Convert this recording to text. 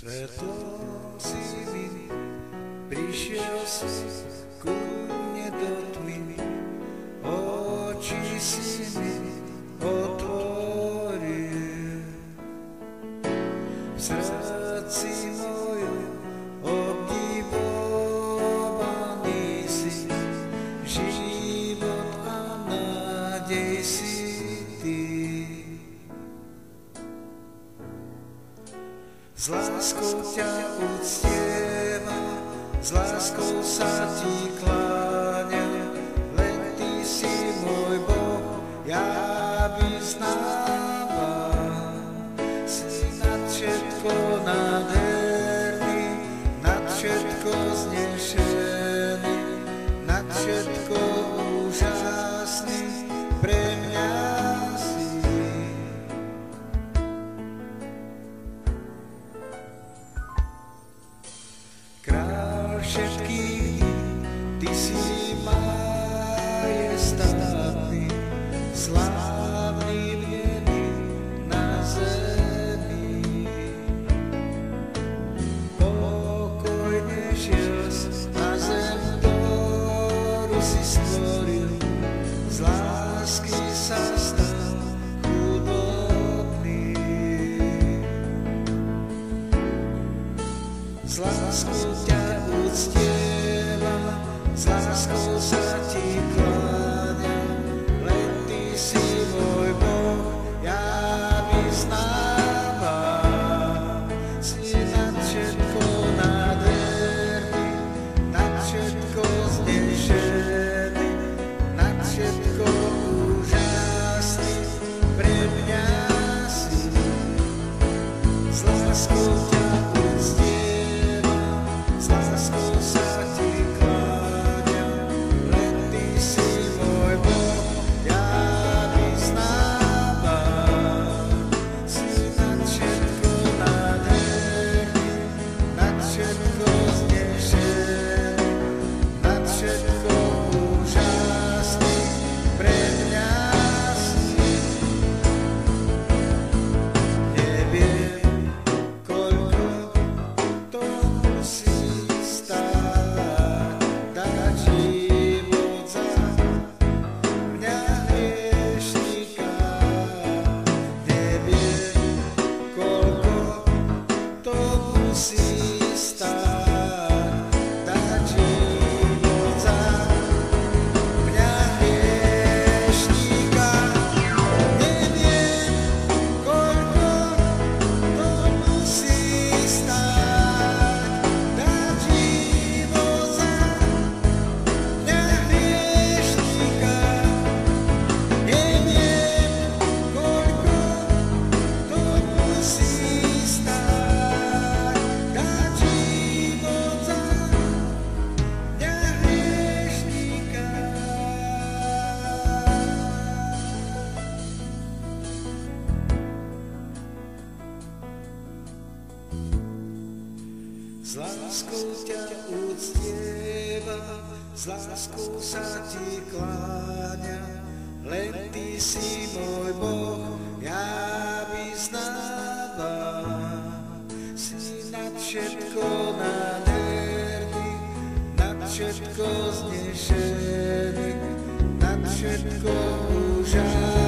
Svetlom si mi prišiel si ku mne do tmy, oči si mi otvoril. V srdci mojom obdivovaný si, život a nádej si ty. S láskou ťa uctievam, s láskou sa ti kláňam, len ty si môj Boh, ja vyznávam. Si nad všetko nádherný, nad všetko znešený, nad všetko úžasný, pre mňa si. Kráľ všetkých dní, ty si majestátny, slávny v nebi, na zemi. Pokojne šiel na zem, ktorú si stvoril, z lásky sa stal chudobný. S láskou ťa uctievam, s láskou sa ti kláňam, len ty si môj Boh, ja vyznávam. Si nad všetko nádherný, nad všetko znešený, nad všetko úžasný, pre mňa si. S láskou ťa s láskou ťa uctievam, s láskou sa ti kláňam, len ty si môj Boh, ja vyznávam. Si nad všetko nádherný, nad všetko znešený, nad všetko úžasný.